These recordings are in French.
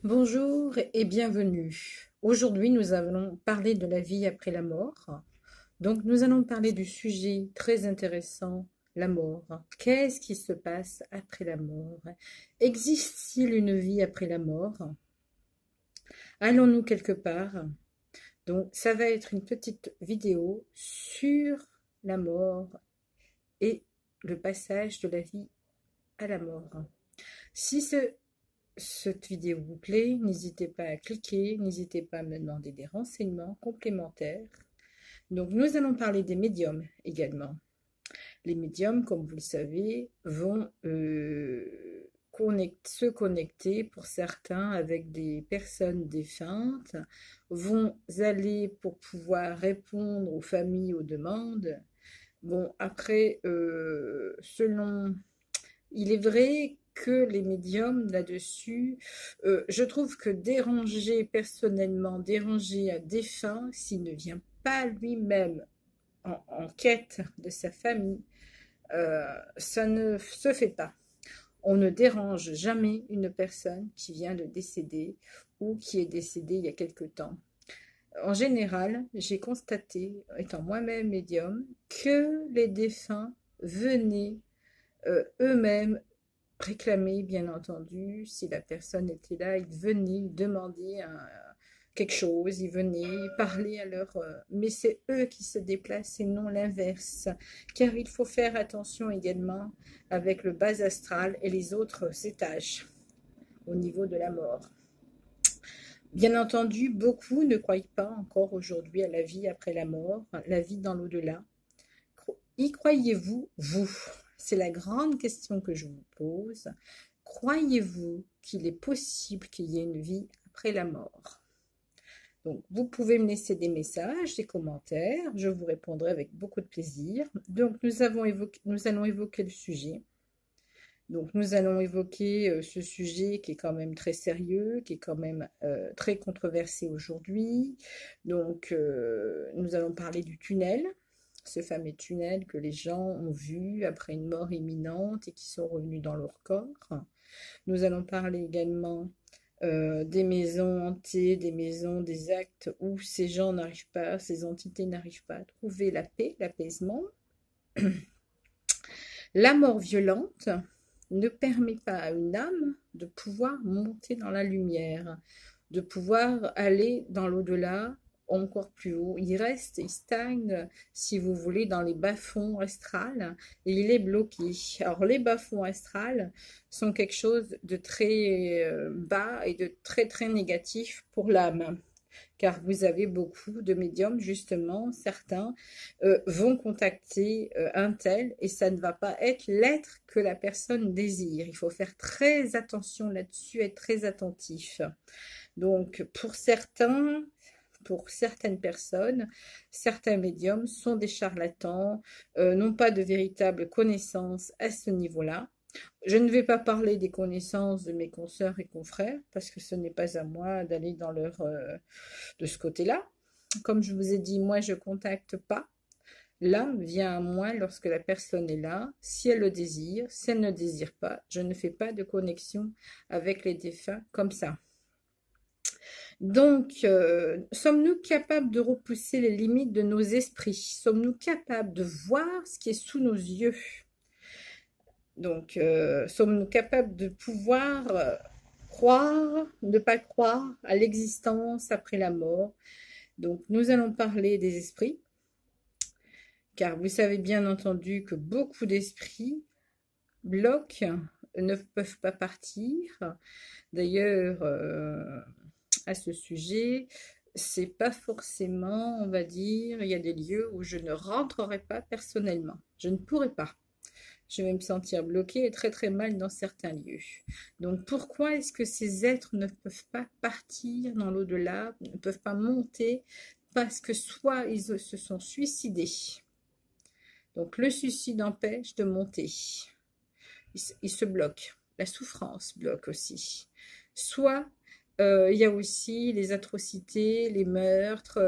Bonjour et bienvenue. Aujourd'hui, nous allons parler de la vie après la mort. Donc, nous allons parler du sujet très intéressant, la mort. Qu'est-ce qui se passe après la mort? Existe-t-il une vie après la mort? Allons-nous quelque part? Donc, ça va être une petite vidéo sur la mort et le passage de la vie à la mort. Si cette vidéo vous plaît, n'hésitez pas à cliquer, n'hésitez pas à me demander des renseignements complémentaires. Donc, nous allons parler des médiums également. Les médiums, comme vous le savez, vont se connecter pour certains avec des personnes défuntes, vont aller pour pouvoir répondre aux familles, aux demandes. Bon, après, il est vrai que les médiums là-dessus, je trouve que déranger un défunt, s'il ne vient pas lui-même en quête de sa famille, ça ne se fait pas. On ne dérange jamais une personne qui vient de décéder ou qui est décédée il y a quelque temps. En général, j'ai constaté, étant moi-même médium, que les défunts venaient eux-mêmes réclamer, bien entendu, si la personne était là, ils venaient demander quelque chose, ils venaient parler à leur... mais c'est eux qui se déplacent et non l'inverse, car il faut faire attention également avec le bas astral et les autres étages au niveau de la mort. Bien entendu, beaucoup ne croient pas encore aujourd'hui à la vie après la mort, la vie dans l'au-delà. Y croyez-vous, vous? C'est la grande question que je vous pose. Croyez-vous qu'il est possible qu'il y ait une vie après la mort? Donc, vous pouvez me laisser des messages, des commentaires, je vous répondrai avec beaucoup de plaisir. Donc, nous allons évoquer le sujet. Donc, nous allons évoquer ce sujet qui est quand même très sérieux, qui est quand même très controversé aujourd'hui. Donc, nous allons parler du tunnel, ce fameux tunnel que les gens ont vu après une mort imminente et qui sont revenus dans leur corps. Nous allons parler également des maisons hantées, des maisons, des actes où ces gens n'arrivent pas, ces entités n'arrivent pas à trouver la paix, l'apaisement. La mort violente ne permet pas à une âme de pouvoir monter dans la lumière, de pouvoir aller dans l'au-delà, encore plus haut. Il reste, il stagne, si vous voulez, dans les bas-fonds astrales et il est bloqué. Alors, les bas-fonds astrales sont quelque chose de très bas et de très, très négatif pour l'âme. Car vous avez beaucoup de médiums, justement, certains vont contacter un tel et ça ne va pas être l'être que la personne désire. Il faut faire très attention là-dessus, être très attentif. Donc, pour certaines personnes, certains médiums sont des charlatans, n'ont pas de véritable connaissance à ce niveau-là. Je ne vais pas parler des connaissances de mes consoeurs et confrères parce que ce n'est pas à moi d'aller de ce côté-là. Comme je vous ai dit, moi je ne contacte pas. L'âme vient à moi lorsque la personne est là, si elle le désire. Si elle ne désire pas, je ne fais pas de connexion avec les défunts comme ça. Donc, sommes-nous capables de repousser les limites de nos esprits? Sommes-nous capables de voir ce qui est sous nos yeux? Donc, sommes-nous capables de pouvoir croire, ne pas croire à l'existence après la mort? Donc, nous allons parler des esprits, car vous savez bien entendu que beaucoup d'esprits bloquent, ne peuvent pas partir. D'ailleurs, à ce sujet, c'est pas forcément, on va dire, il y a des lieux où je ne rentrerai pas personnellement. Je ne pourrai pas. Je vais me sentir bloquée et très très mal dans certains lieux. Donc pourquoi est-ce que ces êtres ne peuvent pas partir dans l'au-delà, ne peuvent pas monter? Parce que soit ils se sont suicidés. Donc le suicide empêche de monter. Il se bloque. La souffrance bloque aussi. Soit il y a aussi les atrocités, les meurtres,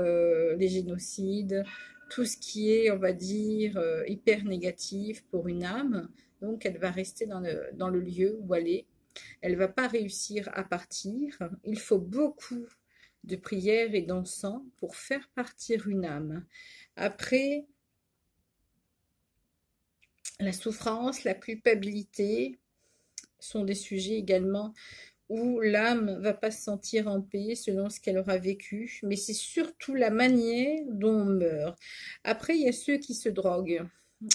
les génocides, tout ce qui est, on va dire, hyper négatif pour une âme. Donc, elle va rester dans le lieu où elle est. Elle va pas réussir à partir. Il faut beaucoup de prières et d'encens pour faire partir une âme. Après, la souffrance, la culpabilité sont des sujets également où l'âme va pas se sentir en paix selon ce qu'elle aura vécu, mais c'est surtout la manière dont on meurt. Après, il y a ceux qui se droguent.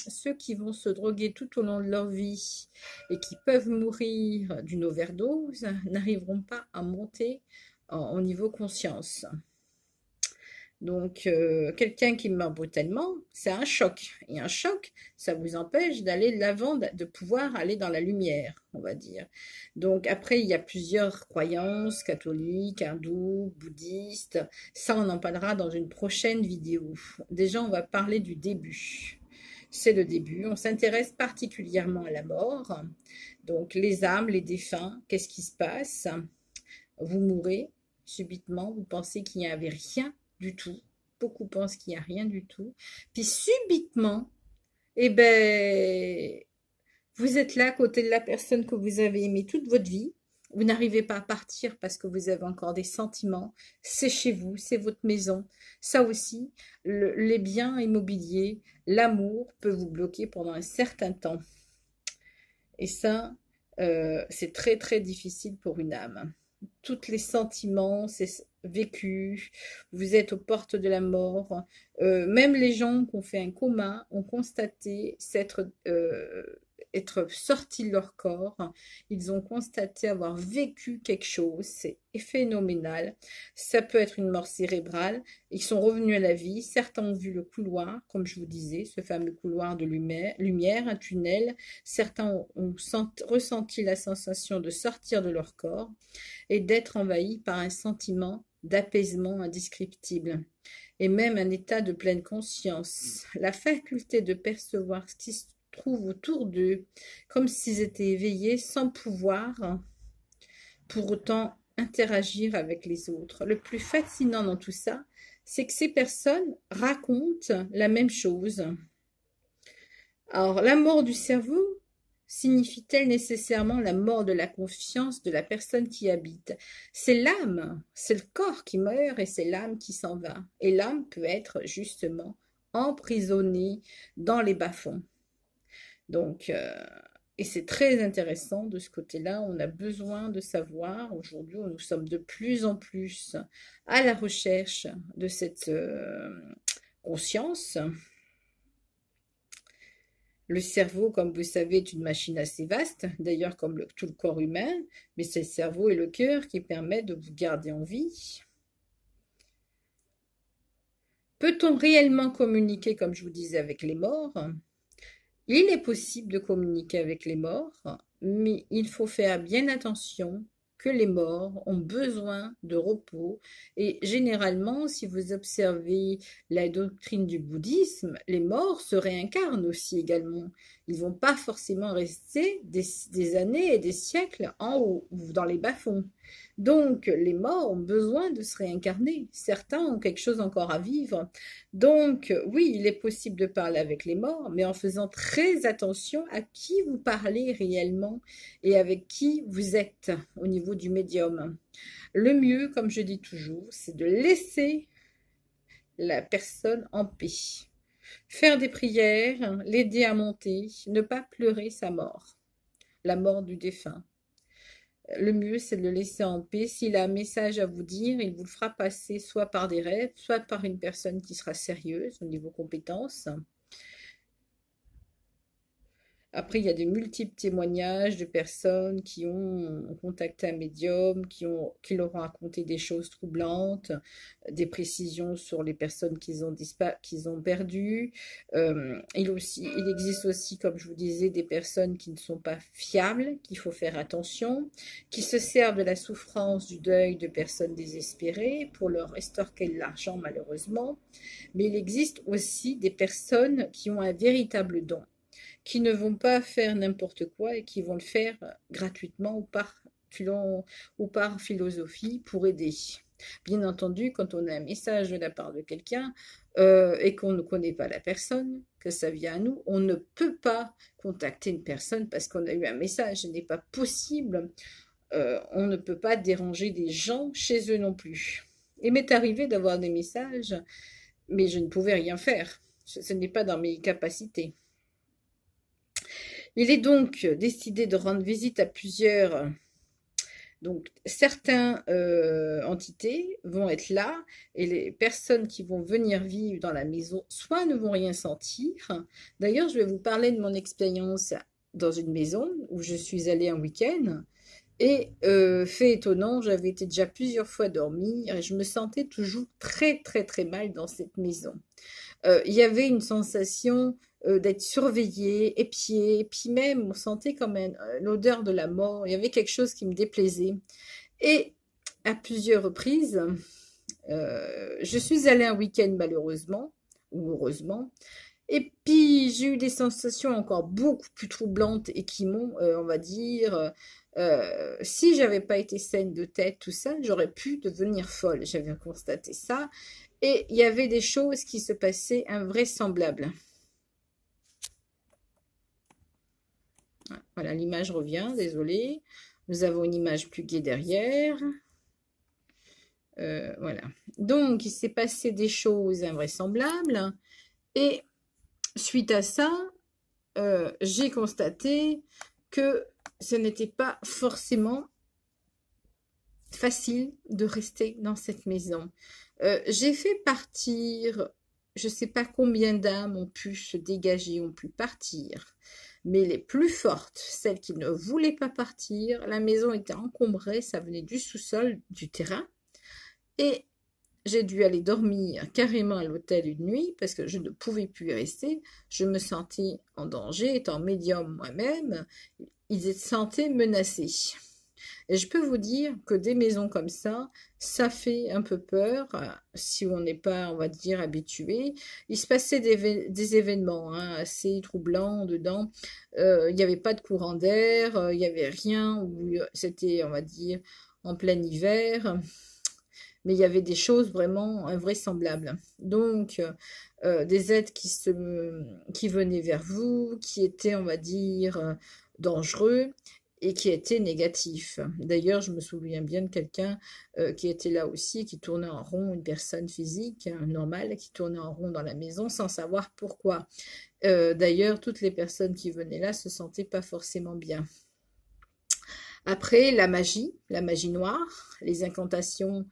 Ceux qui vont se droguer tout au long de leur vie et qui peuvent mourir d'une overdose n'arriveront pas à monter au niveau conscience. Donc, quelqu'un qui meurt brutalement, c'est un choc. Et un choc, ça vous empêche d'aller de l'avant, de pouvoir aller dans la lumière, on va dire. Donc, après, il y a plusieurs croyances, catholiques, hindous, bouddhistes. Ça, on en parlera dans une prochaine vidéo. Déjà, on va parler du début. C'est le début. On s'intéresse particulièrement à la mort. Donc, les âmes, les défunts, qu'est-ce qui se passe? Vous mourrez subitement, vous pensez qu'il n'y avait rien du tout. Beaucoup pensent qu'il n'y a rien du tout. Puis subitement, eh ben, vous êtes là à côté de la personne que vous avez aimée toute votre vie. Vous n'arrivez pas à partir parce que vous avez encore des sentiments. C'est chez vous, c'est votre maison. Ça aussi, les biens immobiliers, l'amour peut vous bloquer pendant un certain temps. Et ça, c'est très très difficile pour une âme. Tous les sentiments, c'est vécu, vous êtes aux portes de la mort. Même les gens qui ont fait un coma ont constaté être sortis de leur corps. Ils ont constaté avoir vécu quelque chose. C'est phénoménal. Ça peut être une mort cérébrale. Ils sont revenus à la vie. Certains ont vu le couloir, comme je vous disais, ce fameux couloir de lumière, un tunnel. Certains ont ressenti la sensation de sortir de leur corps et d'être envahis par un sentiment d'apaisement indescriptible et même un état de pleine conscience, la faculté de percevoir ce qui se trouve autour d'eux, comme s'ils étaient éveillés sans pouvoir pour autant interagir avec les autres. Le plus fascinant dans tout ça, c'est que ces personnes racontent la même chose. Alors, la mort du cerveau signifie-t-elle nécessairement la mort de la conscience de la personne qui habite? C'est l'âme, c'est le corps qui meurt et c'est l'âme qui s'en va. Et l'âme peut être justement emprisonnée dans les bas-fonds. Donc, et c'est très intéressant de ce côté-là. On a besoin de savoir. Aujourd'hui, nous sommes de plus en plus à la recherche de cette conscience. Le cerveau, comme vous savez, est une machine assez vaste, d'ailleurs comme tout le corps humain, mais c'est le cerveau et le cœur qui permettent de vous garder en vie. Peut-on réellement communiquer, comme je vous disais, avec les morts? Il est possible de communiquer avec les morts, mais il faut faire bien attention que les morts ont besoin de repos. Et généralement, si vous observez la doctrine du bouddhisme, les morts se réincarnent aussi également. Ils ne vont pas forcément rester des années et des siècles en haut ou dans les bas-fonds. Donc, les morts ont besoin de se réincarner. Certains ont quelque chose encore à vivre. Donc, oui, il est possible de parler avec les morts, mais en faisant très attention à qui vous parlez réellement et avec qui vous êtes au niveau du médium. Le mieux, comme je dis toujours, c'est de laisser la personne en paix. Faire des prières, l'aider à monter, ne pas pleurer sa mort, la mort du défunt. Le mieux, c'est de le laisser en paix. S'il a un message à vous dire, il vous le fera passer soit par des rêves, soit par une personne qui sera sérieuse au niveau compétences. Après, il y a des multiples témoignages de personnes qui ont contacté un médium, qui leur ont raconté des choses troublantes, des précisions sur les personnes qu'ils ont perdues. Il existe aussi, comme je vous disais, des personnes qui ne sont pas fiables, qu'il faut faire attention, qui se servent de la souffrance, du deuil de personnes désespérées pour leur estorquer de l'argent, malheureusement. Mais il existe aussi des personnes qui ont un véritable don, qui ne vont pas faire n'importe quoi et qui vont le faire gratuitement ou par ou par philosophie pour aider. Bien entendu, quand on a un message de la part de quelqu'un et qu'on ne connaît pas la personne, que ça vient à nous, on ne peut pas contacter une personne parce qu'on a eu un message. Ce n'est pas possible. On ne peut pas déranger des gens chez eux non plus. Il m'est arrivé d'avoir des messages, mais je ne pouvais rien faire. Ce n'est pas dans mes capacités. Il est donc décidé de rendre visite à plusieurs. Donc, certaines entités vont être là et les personnes qui vont venir vivre dans la maison, soit ne vont rien sentir. D'ailleurs, je vais vous parler de mon expérience dans une maison où je suis allée un week-end. Et fait étonnant, j'avais été déjà plusieurs fois dormir et je me sentais toujours très très très mal dans cette maison. Il y avait une sensation d'être surveillée, épiée, et puis même on sentait quand même l'odeur de la mort, il y avait quelque chose qui me déplaisait. Et à plusieurs reprises, je suis allée un week-end malheureusement, ou heureusement, et puis j'ai eu des sensations encore beaucoup plus troublantes et qui m'ont, on va dire, si j'avais pas été saine de tête, tout ça, j'aurais pu devenir folle. J'avais constaté ça. Et il y avait des choses qui se passaient invraisemblables. Voilà, l'image revient, désolé. Nous avons une image plus gaie derrière. Voilà. Donc, il s'est passé des choses invraisemblables. Et suite à ça, j'ai constaté que ce n'était pas forcément facile de rester dans cette maison. J'ai fait partir, je ne sais pas combien d'âmes ont pu se dégager, ont pu partir, mais les plus fortes, celles qui ne voulaient pas partir, la maison était encombrée, ça venait du sous-sol, du terrain, et j'ai dû aller dormir carrément à l'hôtel une nuit parce que je ne pouvais plus y rester. Je me sentais en danger, étant médium moi-même, ils se sentaient menacés. Et je peux vous dire que des maisons comme ça fait un peu peur si on n'est pas, on va dire, habitué. Il se passait des événements assez troublants dedans. Il n'y avait pas de courant d'air, il n'y avait rien. C'était, on va dire, en plein hiver. Mais il y avait des choses vraiment invraisemblables. Donc, des êtres qui venaient vers vous, qui étaient, on va dire, dangereux et qui étaient négatifs. D'ailleurs, je me souviens bien de quelqu'un qui était là aussi, qui tournait en rond, une personne physique, normale, qui tournait en rond dans la maison sans savoir pourquoi. D'ailleurs, toutes les personnes qui venaient là se sentaient pas forcément bien. Après, la magie noire, les incantations.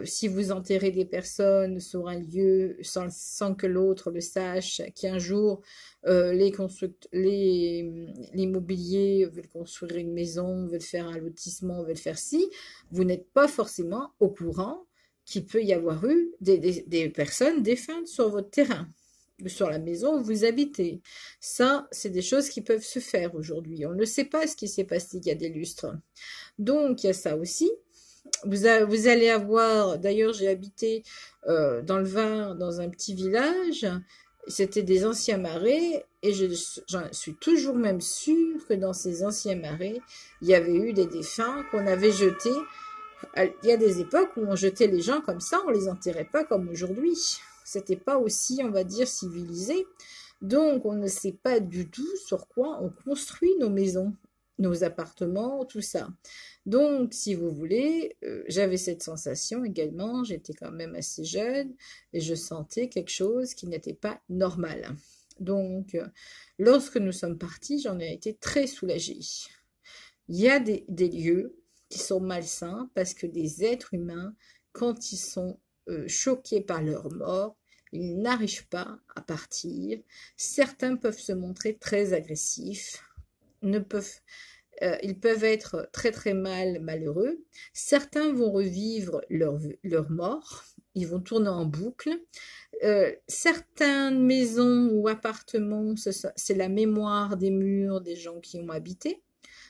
Si vous enterrez des personnes sur un lieu sans que l'autre le sache, qu'un jour l'immobilier veulent construire une maison, veulent faire un lotissement, veulent faire ci, vous n'êtes pas forcément au courant qu'il peut y avoir eu des personnes défuntes sur votre terrain, sur la maison où vous habitez. Ça, c'est des choses qui peuvent se faire aujourd'hui. On ne sait pas ce qui s'est passé il y a des lustres. Donc, il y a ça aussi. Vous allez avoir, d'ailleurs j'ai habité dans le Var, dans un petit village, c'était des anciens marais, et j'en suis toujours même sûre que dans ces anciens marais, il y avait eu des défunts qu'on avait jetés. Il y a des époques où on jetait les gens comme ça, on les enterrait pas comme aujourd'hui. C'était pas aussi, on va dire, civilisé. Donc on ne sait pas du tout sur quoi on construit nos maisons, nos appartements, tout ça. Donc, si vous voulez, j'avais cette sensation également, j'étais quand même assez jeune et je sentais quelque chose qui n'était pas normal. Donc, lorsque nous sommes partis, j'en ai été très soulagée. Il y a des lieux qui sont malsains parce que des êtres humains, quand ils sont choqués par leur mort, ils n'arrivent pas à partir. Certains peuvent se montrer très agressifs, ils peuvent être très très malheureux. Certains vont revivre leur mort, ils vont tourner en boucle. Certaines maisons ou appartements, c'est la mémoire des murs des gens qui ont habité.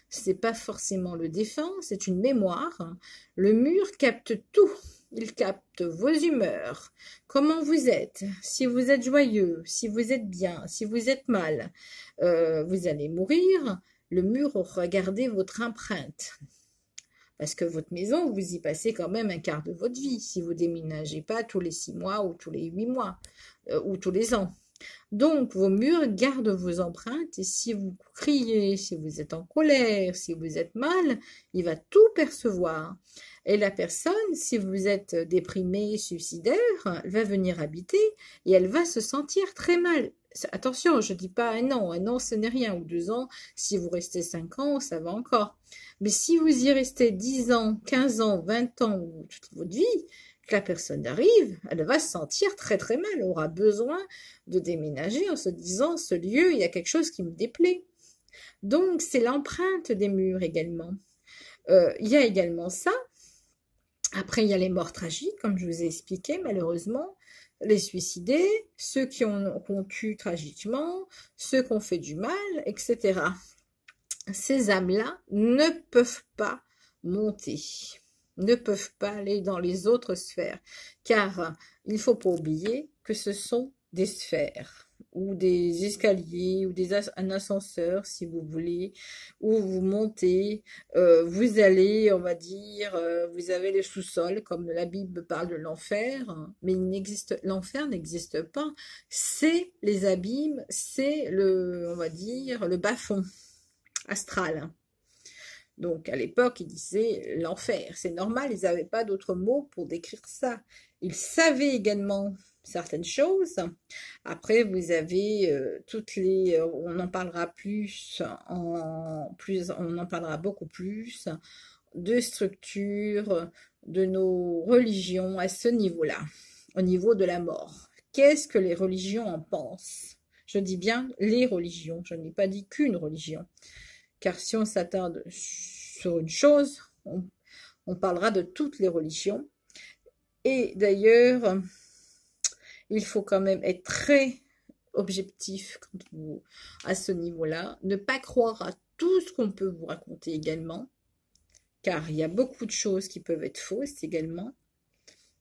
C'est pas forcément le défunt, c'est une mémoire. Le mur capte tout. Il capte vos humeurs, comment vous êtes, si vous êtes joyeux, si vous êtes bien, si vous êtes mal. Vous allez mourir. Le mur aura gardé votre empreinte. Parce que votre maison, vous y passez quand même un quart de votre vie si vous déménagez pas tous les 6 mois ou tous les 8 mois ou tous les ans. Donc, vos murs gardent vos empreintes et si vous criez, si vous êtes en colère, si vous êtes mal, il va tout percevoir. Et la personne, si vous êtes déprimé, suicidaire, elle va venir habiter et elle va se sentir très mal. Attention, je ne dis pas un an ce n'est rien, ou 2 ans, si vous restez 5 ans, ça va encore. Mais si vous y restez 10 ans, 15 ans, 20 ans, ou toute votre vie, que la personne arrive, elle va se sentir très très mal, elle aura besoin de déménager en se disant, ce lieu, il y a quelque chose qui me déplaît. Donc, c'est l'empreinte des murs également. Il y a également ça. Après, il y a les morts tragiques, comme je vous ai expliqué, malheureusement, les suicidés, ceux qui ont tué tragiquement, ceux qui ont fait du mal, etc. Ces âmes-là ne peuvent pas monter, ne peuvent pas aller dans les autres sphères, car il ne faut pas oublier que ce sont des sphères, ou des escaliers, ou un ascenseur, si vous voulez, où vous montez, vous allez, on va dire, vous avez les sous-sols, comme la Bible parle de l'enfer, hein, mais l'enfer n'existe pas, c'est les abîmes, c'est on va dire, le bas-fond astral. Donc, à l'époque, ils disaient l'enfer. C'est normal, ils n'avaient pas d'autres mots pour décrire ça. Ils savaient également certaines choses. Après, vous avez toutes les... on en parlera on en parlera beaucoup plus de structures de nos religions à ce niveau-là, au niveau de la mort. Qu'est-ce que les religions en pensent? Je dis bien les religions, je n'ai pas dit qu'une religion. Car si on s'attarde sur une chose, on parlera de toutes les religions. Et d'ailleurs, il faut quand même être très objectif à ce niveau-là. Ne pas croire à tout ce qu'on peut vous raconter également. Car il y a beaucoup de choses qui peuvent être fausses également.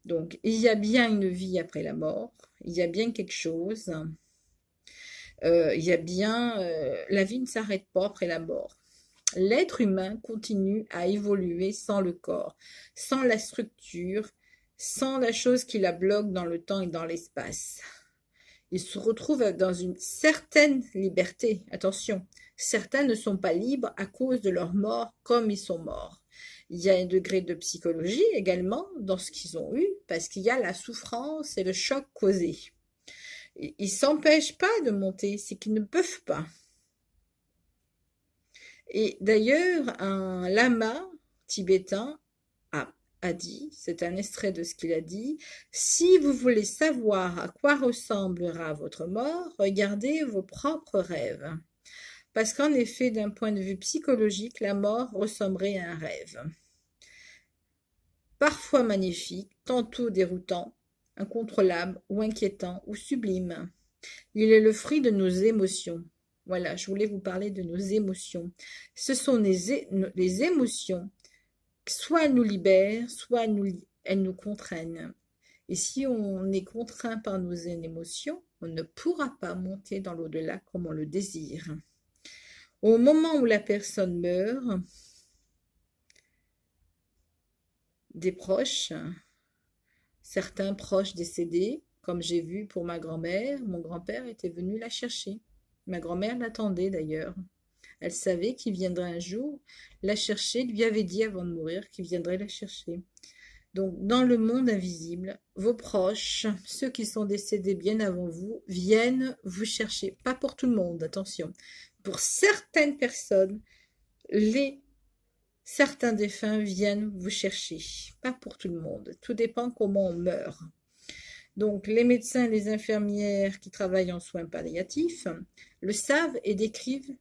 Donc, il y a bien une vie après la mort. Il y a bien quelque chose. Il y a bien... la vie ne s'arrête pas après la mort. L'être humain continue à évoluer sans le corps, sans la structure, sans la chose qui la bloque dans le temps et dans l'espace. Il se retrouve dans une certaine liberté. Attention, certains ne sont pas libres à cause de leur mort comme ils sont morts. Il y a un degré de psychologie également dans ce qu'ils ont eu, parce qu'il y a la souffrance et le choc causé. Ils ne s'empêchent pas de monter, c'est qu'ils ne peuvent pas. Et d'ailleurs, un lama tibétain a dit, c'est un extrait de ce qu'il a dit, si vous voulez savoir à quoi ressemblera votre mort, regardez vos propres rêves. Parce qu'en effet, d'un point de vue psychologique, la mort ressemblerait à un rêve. Parfois magnifique, tantôt déroutant, incontrôlable ou inquiétant ou sublime. Il est le fruit de nos émotions. Voilà, je voulais vous parler de nos émotions. Ce sont les émotions, soit elles nous libèrent, soit elles nous contraignent. Et si on est contraint par nos émotions, on ne pourra pas monter dans l'au-delà comme on le désire. Au moment où la personne meurt, des proches, certains proches décédés, comme j'ai vu pour ma grand-mère, mon grand-père était venu la chercher. Ma grand-mère l'attendait d'ailleurs. Elle savait qu'il viendrait un jour la chercher, lui avait dit avant de mourir qu'il viendrait la chercher. Donc, dans le monde invisible, vos proches, ceux qui sont décédés bien avant vous, viennent vous chercher. Pas pour tout le monde, attention. Pour certaines personnes, certains défunts viennent vous chercher. Pas pour tout le monde. Tout dépend comment on meurt. Donc, les médecins et les infirmières qui travaillent en soins palliatifs le savent et décrivent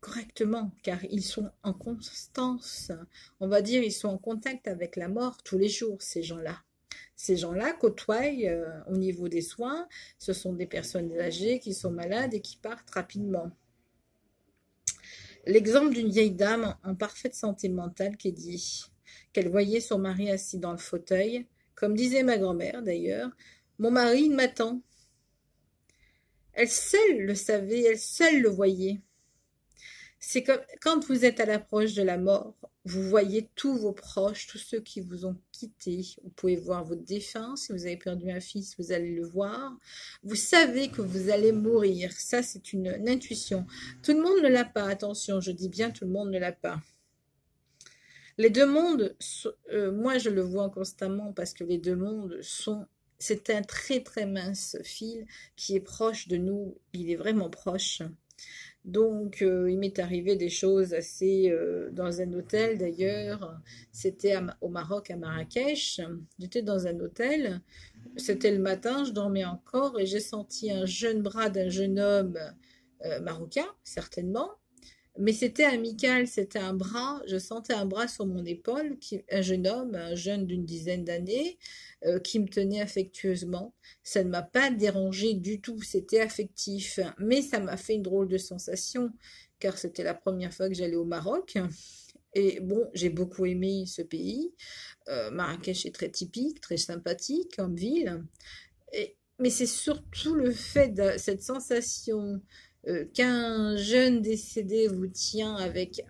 correctement, car ils sont en constance, on va dire, ils sont en contact avec la mort tous les jours, ces gens-là. Ces gens-là côtoient au niveau des soins, ce sont des personnes âgées qui sont malades et qui partent rapidement. L'exemple d'une vieille dame en parfaite santé mentale qui dit qu'elle voyait son mari assis dans le fauteuil, comme disait ma grand-mère d'ailleurs, « Mon mari, il m'attend ». Elle seule le savait, elle seule le voyait. C'est comme quand vous êtes à l'approche de la mort, vous voyez tous vos proches, tous ceux qui vous ont quitté. Vous pouvez voir votre défunt. Si vous avez perdu un fils, vous allez le voir. Vous savez que vous allez mourir. Ça, c'est une intuition. Tout le monde ne l'a pas. Attention, je dis bien tout le monde ne l'a pas. Les deux mondes, moi je le vois constamment parce que les deux mondes sont, c'est un très très mince fil qui est proche de nous, il est vraiment proche. Donc il m'est arrivé des choses assez dans un hôtel d'ailleurs, c'était au Maroc, à Marrakech, j'étais dans un hôtel, c'était le matin, je dormais encore et j'ai senti un jeune bras d'un jeune homme marocain, certainement, mais c'était amical, c'était un bras, je sentais un bras sur mon épaule, un jeune homme, un jeune d'une dizaine d'années, qui me tenait affectueusement. Ça ne m'a pas dérangé du tout, c'était affectif, mais ça m'a fait une drôle de sensation, car c'était la première fois que j'allais au Maroc. Et bon, j'ai beaucoup aimé ce pays. Marrakech est très typique, très sympathique comme ville. Mais c'est surtout le fait de cette sensation qu'un jeune décédé vous tient avec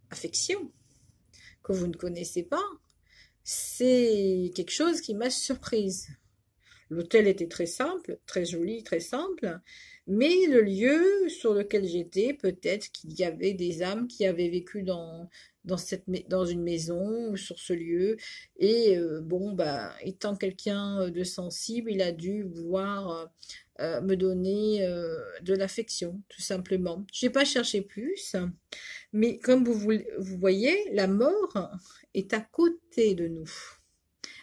affection, que vous ne connaissez pas, c'est quelque chose qui m'a surprise. L'hôtel était très simple, très joli, très simple, mais le lieu sur lequel j'étais, peut-être qu'il y avait des âmes qui avaient vécu dans une maison ou sur ce lieu. Et bon, bah, étant quelqu'un de sensible, il a dû vouloir me donner de l'affection, tout simplement. Je n'ai pas cherché plus, mais comme vous voyez, la mort est à côté de nous.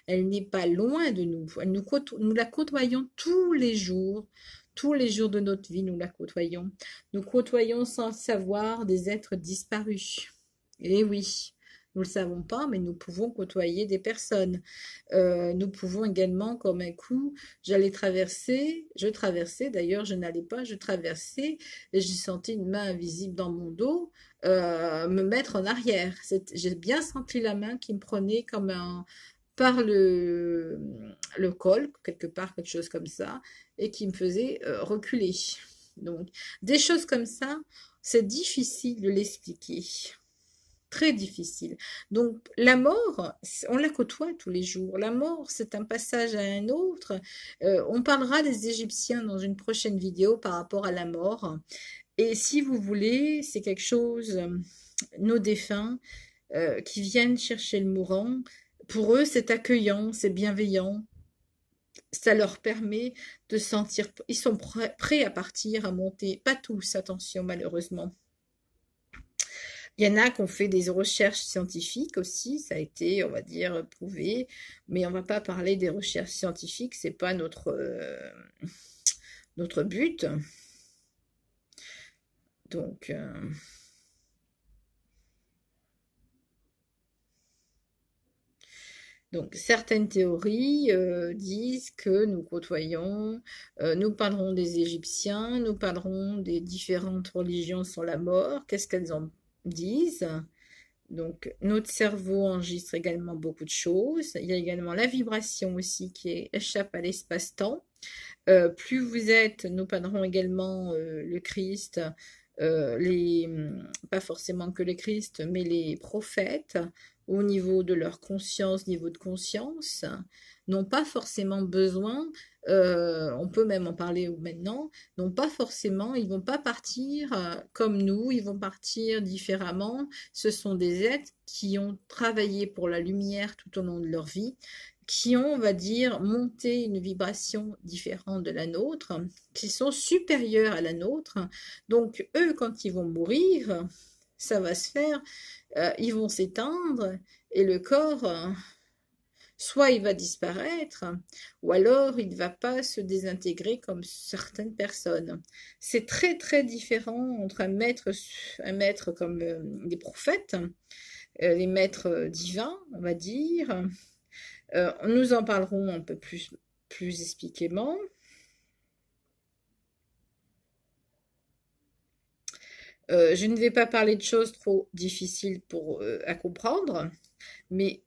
Elle n'est pas loin de nous. Nous la côtoyons tous les jours de notre vie, nous la côtoyons. Nous côtoyons sans le savoir des êtres disparus. Et oui, nous ne le savons pas, mais nous pouvons côtoyer des personnes. Nous pouvons également, comme un coup, je traversais, d'ailleurs je n'allais pas, je traversais, et j'ai senti une main invisible dans mon dos me mettre en arrière. J'ai bien senti la main qui me prenait comme par le col, quelque part, quelque chose comme ça, et qui me faisait reculer. Donc, des choses comme ça, c'est difficile de l'expliquer. Très difficile. Donc, la mort, on la côtoie tous les jours. La mort, c'est un passage à un autre. On parlera des Égyptiens dans une prochaine vidéo par rapport à la mort. Et si vous voulez, c'est quelque chose, nos défunts qui viennent chercher le mourant, pour eux, c'est accueillant, c'est bienveillant. Ça leur permet de sentir, ils sont prêts à partir, à monter. Pas tous, attention, malheureusement. Il y en a qui ont fait des recherches scientifiques aussi, ça a été, on va dire, prouvé, mais on ne va pas parler des recherches scientifiques, c'est pas notre but. Donc, certaines théories disent que nous côtoyons, nous parlerons des Égyptiens, nous parlerons des différentes religions sur la mort, qu'est-ce qu'elles en disent. Donc, notre cerveau enregistre également beaucoup de choses. Il y a également la vibration aussi qui échappe à l'espace-temps. Plus vous êtes, nous parlerons également le Christ, pas forcément que le Christ, mais les prophètes, au niveau de leur conscience, niveau de conscience, n'ont pas forcément besoin, on peut même en parler maintenant, n'ont pas forcément, ils vont pas partir comme nous, ils vont partir différemment. Ce sont des êtres qui ont travaillé pour la lumière tout au long de leur vie, qui ont, on va dire, monté une vibration différente de la nôtre, qui sont supérieures à la nôtre. Donc, eux, quand ils vont mourir, ça va se faire, ils vont s'éteindre et le corps, soit il va disparaître, ou alors il ne va pas se désintégrer comme certaines personnes. C'est très très différent entre un maître comme les prophètes, les maîtres divins, on va dire. Nous en parlerons un peu plus explicitement. Je ne vais pas parler de choses trop difficiles à comprendre, mais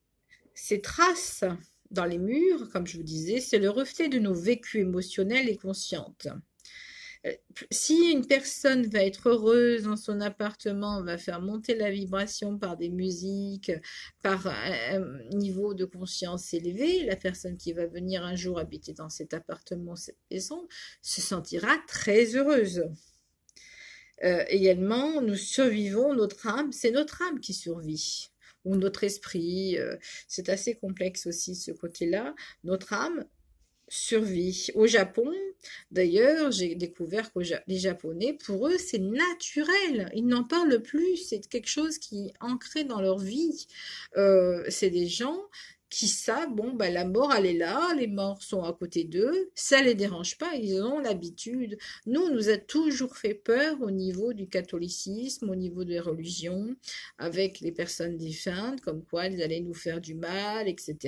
ces traces dans les murs, comme je vous disais, c'est le reflet de nos vécus émotionnels et conscientes. Si une personne va être heureuse dans son appartement, va faire monter la vibration par des musiques, par un niveau de conscience élevé, la personne qui va venir un jour habiter dans cet appartement, cette maison, se sentira très heureuse. Également, nous survivons, notre âme, c'est notre âme qui survit, ou notre esprit, c'est assez complexe aussi ce côté-là. Notre âme survie. Au Japon, d'ailleurs, j'ai découvert que les Japonais, pour eux, c'est naturel. Ils n'en parlent plus. C'est quelque chose qui est ancré dans leur vie. C'est des gens qui savent, bon, bah, la mort, elle est là, les morts sont à côté d'eux, ça les dérange pas, ils ont l'habitude. Nous, on nous a toujours fait peur au niveau du catholicisme, au niveau des religions, avec les personnes défuntes, comme quoi elles allaient nous faire du mal, etc.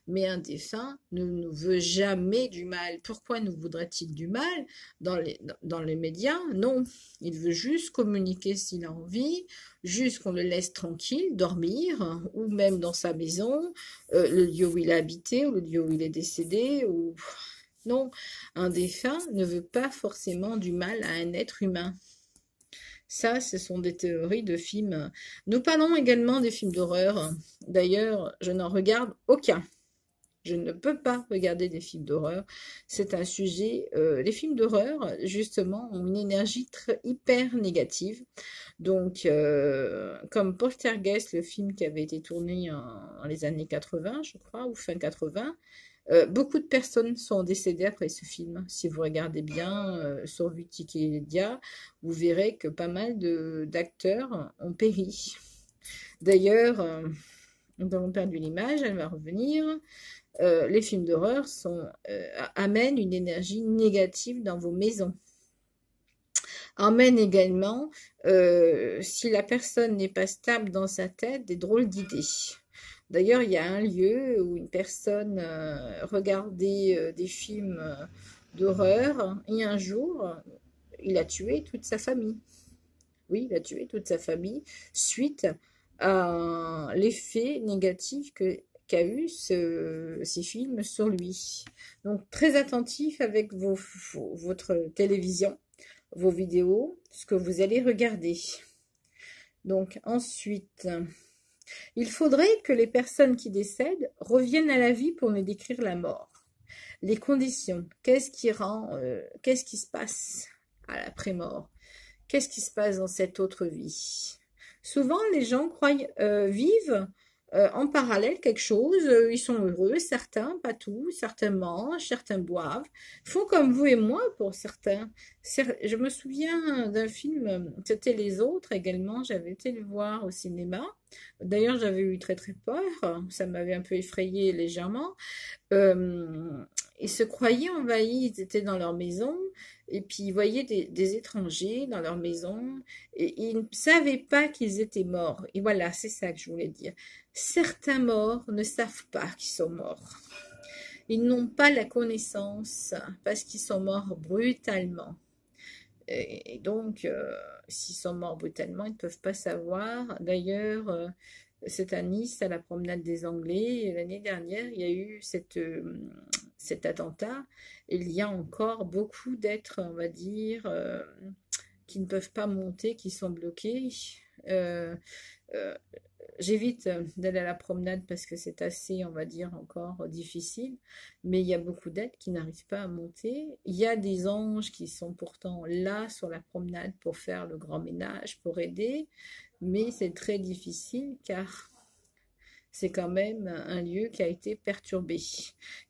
Mais un défunt ne nous veut jamais du mal. Pourquoi nous voudrait-il du mal dans les médias? Non, il veut juste communiquer s'il a envie, juste qu'on le laisse tranquille, dormir, ou même dans sa maison, le lieu où il a habité, ou le lieu où il est décédé, ou... Non, un défunt ne veut pas forcément du mal à un être humain. Ça, ce sont des théories de films. Nous parlons également des films d'horreur. D'ailleurs, je n'en regarde aucun. Je ne peux pas regarder des films d'horreur. C'est un sujet. Les films d'horreur, justement, ont une énergie hyper négative. Donc, comme Poltergeist, le film qui avait été tourné dans les années 80, je crois, ou fin 80, beaucoup de personnes sont décédées après ce film. Si vous regardez bien sur Wikipédia, vous verrez que pas mal d'acteurs ont péri. D'ailleurs, nous avons perdu l'image, elle va revenir. Les films d'horreur amènent une énergie négative dans vos maisons. Amènent également, si la personne n'est pas stable dans sa tête, des drôles d'idées. D'ailleurs, il y a un lieu où une personne regardait des films d'horreur et un jour, il a tué toute sa famille. Oui, il a tué toute sa famille suite à l'effet négatif qu'a eu ces films sur lui. Donc, très attentif avec votre télévision, vos vidéos, ce que vous allez regarder. Donc, ensuite, il faudrait que les personnes qui décèdent reviennent à la vie pour nous décrire la mort. Les conditions, qu'est-ce qui se passe à l'après-mort? Qu'est-ce qui se passe dans cette autre vie? Souvent, les gens vivent en parallèle quelque chose. Ils sont heureux, certains, pas tous. Certains mangent, certains boivent. Font comme vous et moi pour certains. Je me souviens d'un film, c'était Les Autres également. J'avais été le voir au cinéma. D'ailleurs, j'avais eu très très peur. Ça m'avait un peu effrayé légèrement. Ils se croyaient envahis, ils étaient dans leur maison, et puis ils voyaient des étrangers dans leur maison, et ils ne savaient pas qu'ils étaient morts. Et voilà, c'est ça que je voulais dire. Certains morts ne savent pas qu'ils sont morts. Ils n'ont pas la connaissance parce qu'ils sont morts brutalement. Et donc, s'ils sont morts brutalement, ils ne peuvent pas savoir. D'ailleurs, c'est à Nice, à la promenade des Anglais. L'année dernière, il y a eu cet attentat. Il y a encore beaucoup d'êtres, on va dire, qui ne peuvent pas monter, qui sont bloqués. Euh, euh, J'évite d'aller à la promenade parce que c'est assez, on va dire, encore difficile. Mais il y a beaucoup d'êtres qui n'arrivent pas à monter. Il y a des anges qui sont pourtant là sur la promenade pour faire le grand ménage, pour aider. Mais c'est très difficile car c'est quand même un lieu qui a été perturbé.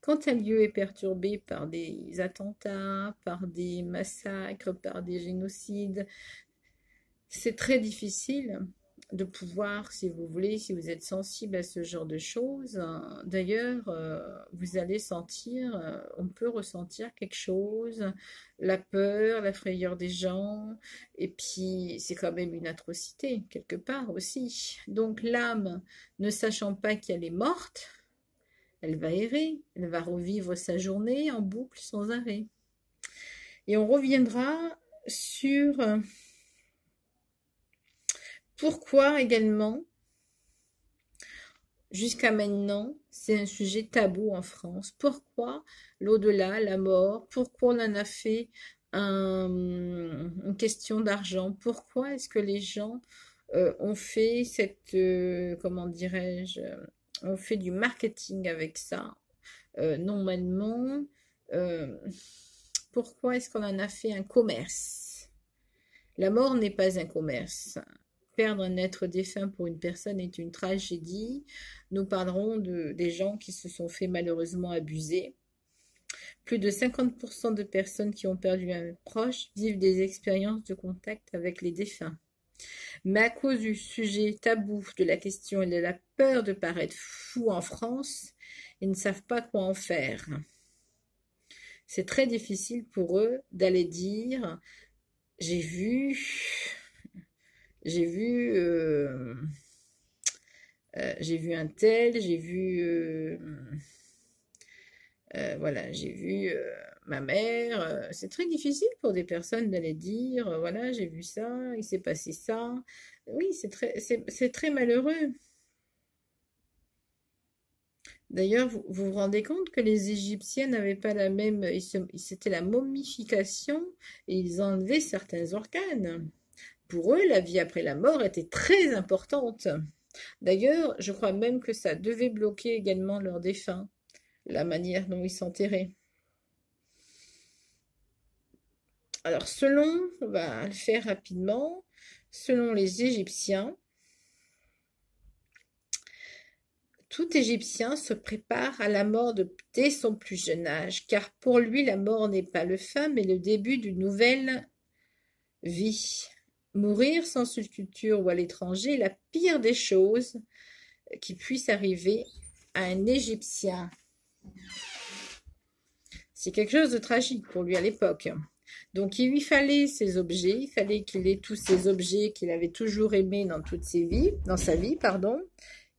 Quand un lieu est perturbé par des attentats, par des massacres, par des génocides, c'est très difficile de pouvoir, si vous voulez, si vous êtes sensible à ce genre de choses. D'ailleurs, vous allez sentir, on peut ressentir quelque chose, la peur, la frayeur des gens, et puis c'est quand même une atrocité, quelque part aussi. Donc l'âme, ne sachant pas qu'elle est morte, elle va errer, elle va revivre sa journée en boucle sans arrêt. Et on reviendra sur pourquoi également, jusqu'à maintenant, c'est un sujet tabou en France. Pourquoi l'au-delà, la mort? Pourquoi on en a fait une question d'argent. Pourquoi est-ce que les gens ont fait comment dirais-je, ont fait du marketing avec ça? Normalement, euh, pourquoi est-ce qu'on en a fait un commerce? La mort n'est pas un commerce. Perdre un être défunt pour une personne est une tragédie. Nous parlerons des gens qui se sont fait malheureusement abuser. Plus de 50% de personnes qui ont perdu un proche vivent des expériences de contact avec les défunts. Mais à cause du sujet tabou de la question et de la peur de paraître fou en France, ils ne savent pas quoi en faire. C'est très difficile pour eux d'aller dire j'ai vu j'ai vu un tel, voilà, j'ai vu ma mère. C'est très difficile pour des personnes d'aller dire, voilà, j'ai vu ça, il s'est passé ça. Oui, c'est très malheureux. D'ailleurs, vous vous rendez compte que les Égyptiens n'avaient pas la même, c'était la momification et ils enlevaient certains organes. Pour eux, la vie après la mort était très importante. D'ailleurs, je crois même que ça devait bloquer également leurs défunts, la manière dont ils s'enterraient. Alors, on va le faire rapidement, selon les Égyptiens, tout Égyptien se prépare à la mort dès son plus jeune âge, car pour lui, la mort n'est pas le fin, mais le début d'une nouvelle vie. Mourir sans sculpture ou à l'étranger est la pire des choses qui puisse arriver à un Égyptien. C'est quelque chose de tragique pour lui à l'époque. Donc il lui fallait ces objets, il fallait qu'il ait tous ces objets qu'il avait toujours aimés dans sa vie, pardon.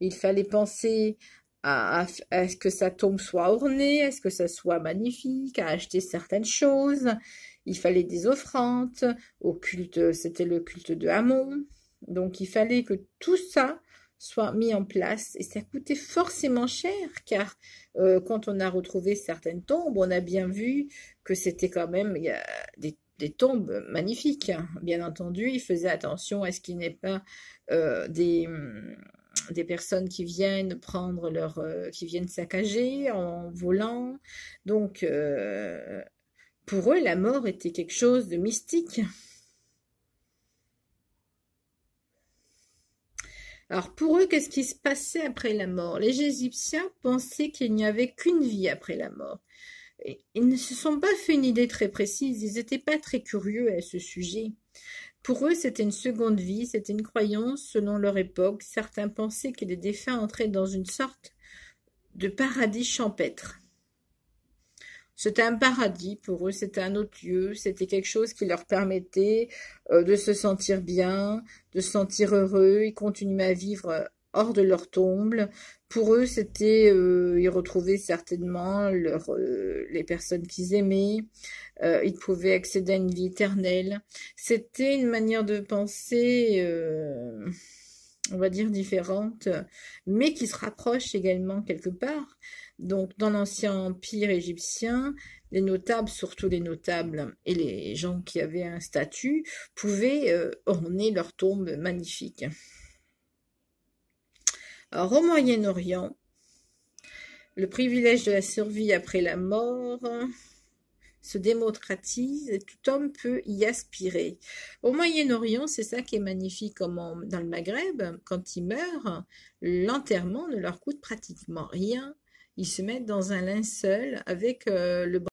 Il fallait penser à ce que sa tombe soit ornée, à ce que ça soit magnifique, à acheter certaines choses. Il fallait des offrandes au culte, c'était le culte de Amon. Donc il fallait que tout ça soit mis en place et ça coûtait forcément cher car quand on a retrouvé certaines tombes, on a bien vu que c'était quand même il y a des tombes magnifiques. Bien entendu, il faisait attention à ce qu'il n'y ait pas des personnes qui viennent qui viennent saccager en volant. Donc, pour eux, la mort était quelque chose de mystique. Alors, pour eux, qu'est-ce qui se passait après la mort? Les Égyptiens pensaient qu'il n'y avait qu'une vie après la mort. Ils ne se sont pas fait une idée très précise, ils n'étaient pas très curieux à ce sujet. Pour eux, c'était une seconde vie, c'était une croyance selon leur époque. Certains pensaient que les défunts entraient dans une sorte de paradis champêtre. C'était un paradis pour eux, c'était un autre lieu, c'était quelque chose qui leur permettait de se sentir bien, de se sentir heureux. Ils continuaient à vivre hors de leur tombe. Pour eux, ils retrouvaient certainement les personnes qu'ils aimaient. Ils pouvaient accéder à une vie éternelle. C'était une manière de penser, on va dire différente, mais qui se rapproche également quelque part. Donc, dans l'ancien empire égyptien, les notables, surtout les notables et les gens qui avaient un statut, pouvaient orner leur tombe magnifique. Alors, au Moyen-Orient, le privilège de la survie après la mort se démocratise et tout homme peut y aspirer. Au Moyen-Orient, c'est ça qui est magnifique comme dans le Maghreb, quand ils meurent, l'enterrement ne leur coûte pratiquement rien. Ils se mettent dans un linceul avec le